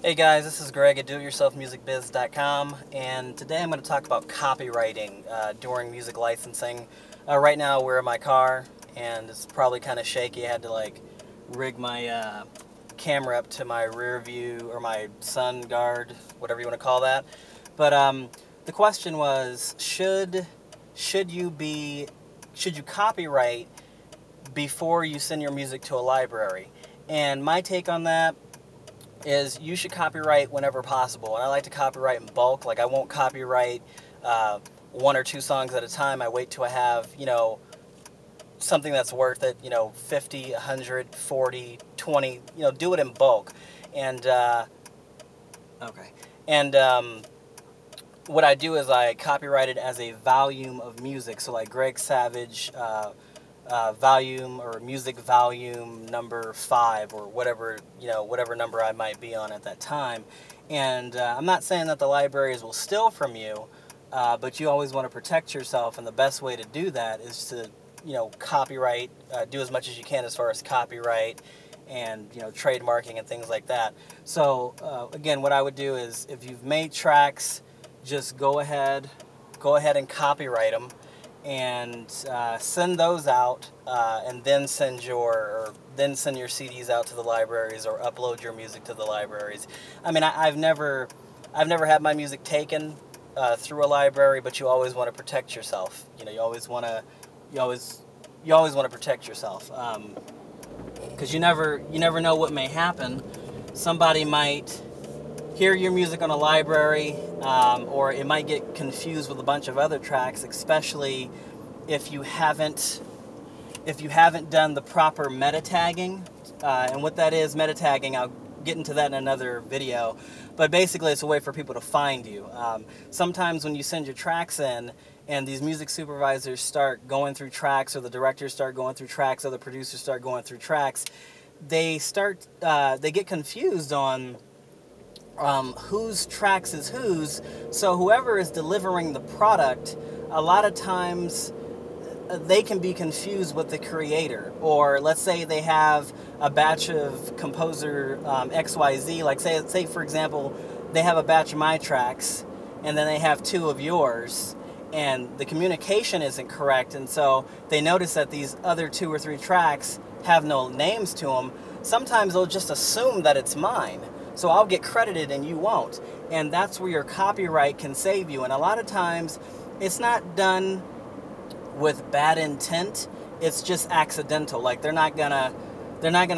Hey guys, this is Greg at DoItYourselfMusicBiz.com, and today I'm going to talk about copywriting during music licensing. Right now we're in my car, and it's probably kind of shaky. I had to rig my camera up to my rear view or my sun guard, whatever you want to call that. But the question was, should you copyright before you send your music to a library? And my take on that is you should copyright whenever possible. And I like to copyright in bulk. Like, I won't copyright one or two songs at a time. I wait till I have, something that's worth it, 50, 100, 40, 20, do it in bulk. And, okay. And what I do is I copyright it as a volume of music. So like Greg Savage, volume or music volume number 5 or whatever, whatever number I might be on at that time. And I'm not saying that the libraries will steal from you, but you always want to protect yourself, and the best way to do that is to, copyright, do as much as you can as far as copyright and, trademarking and things like that. So again, what I would do is, if you've made tracks, just go ahead and copyright them and send those out, and then send your CDs out to the libraries, or upload your music to the libraries. I mean, I've never had my music taken through a library, but you always want to protect yourself. You always want to protect yourself, because you never know what may happen. Somebody might hear your music on a library, or it might get confused with a bunch of other tracks, especially if you haven't done the proper meta tagging. And what that is, meta tagging, I'll get into that in another video. But basically, it's a way for people to find you. Sometimes when you send your tracks in, and these music supervisors start going through tracks, or the directors start going through tracks, or the producers start going through tracks, they get confused on whose tracks is whose. So whoever is delivering the product, a lot of times they can be confused with the creator. Or let's say they have a batch of composer XYZ, like say for example, they have a batch of my tracks, and then they have 2 of yours, and the communication isn't correct, and so they notice that these other 2 or 3 tracks have no names to them. Sometimes they'll just assume that it's mine. So I'll get credited and you won't. And that's where your copyright can save you. And a lot of times, it's not done with bad intent. It's just accidental. Like, they're not gonna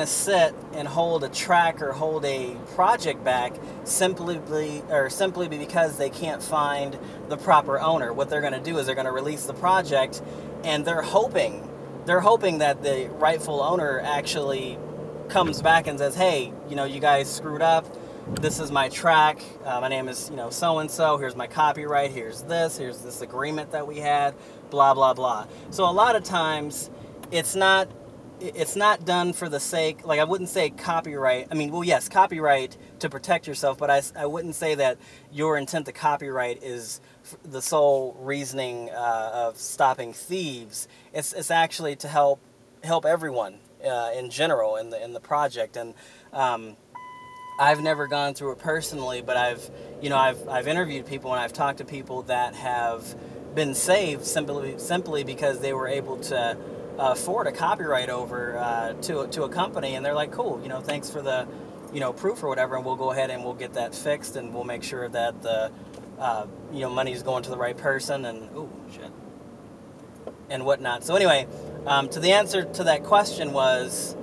sit and hold a track or hold a project back simply because they can't find the proper owner. What they're gonna do is they're gonna release the project, and they're hoping that the rightful owner actually comes back and says, hey, you guys screwed up. This is my track. My name is, so-and-so. Here's my copyright. Here's this agreement that we had, blah, blah, blah. So a lot of times it's not done for the sake, like, I wouldn't say copyright. I mean, well, yes, copyright to protect yourself, but I wouldn't say that your intent to copyright is the sole reasoning of stopping thieves. It's actually to help everyone in general in the project. And I've never gone through it personally, but I've interviewed people, and I've talked to people that have been saved simply because they were able to afford a copyright over to a company, and they're like, cool, thanks for the proof or whatever, and we'll go ahead and we'll get that fixed, and we'll make sure that the money is going to the right person, and and whatnot. So anyway, to the answer to that question was,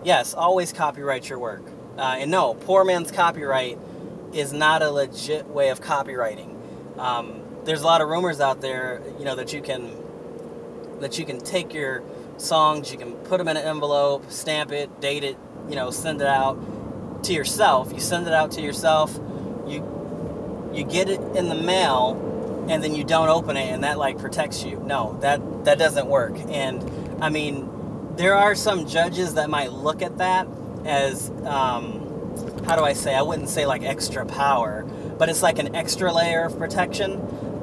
yes, always copyright your work. And no, poor man's copyright is not a legit way of copywriting. There's a lot of rumors out there, that you can take your songs, you can put them in an envelope, stamp it, date it, send it out to yourself. You send it out to yourself, you get it in the mail, and then you don't open it, and that protects you. No, that doesn't work. And I mean, there are some judges that might look at that as, how do I say, I wouldn't say like extra power, but it's like an extra layer of protection.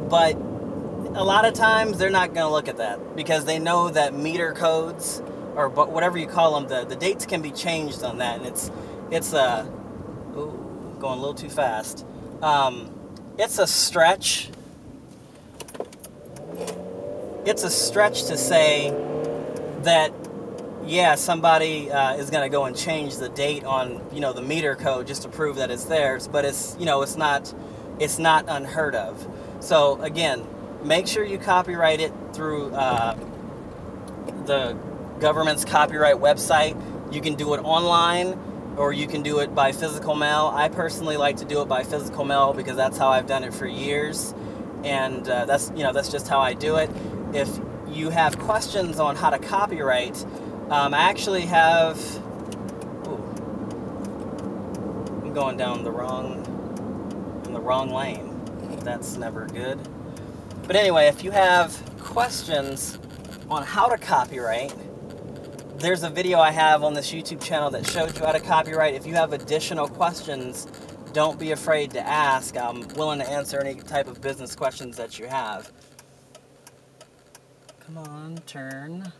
But a lot of times they're not going to look at that, because they know that meter codes, or whatever you call them, the dates can be changed on that, and it's a, ooh, going a little too fast. It's a stretch. It's a stretch to say that, yeah, somebody is going to go and change the date on, the meter code just to prove that it's theirs, but it's not unheard of. So again, make sure you copyright it through the government's copyright website. You can do it online, or you can do it by physical mail. I personally like to do it by physical mail because that's how I've done it for years, and that's just how I do it. If you have questions on how to copyright, I actually have. I'm going down the wrong lane. That's never good. But anyway, if you have questions on how to copyright, there's a video I have on this YouTube channel that shows you how to copyright. If you have additional questions, don't be afraid to ask. I'm willing to answer any type of business questions that you have. Come on, turn.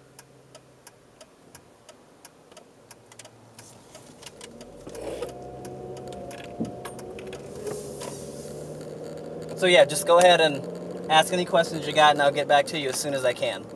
So yeah, just go ahead and ask any questions you got, and I'll get back to you as soon as I can.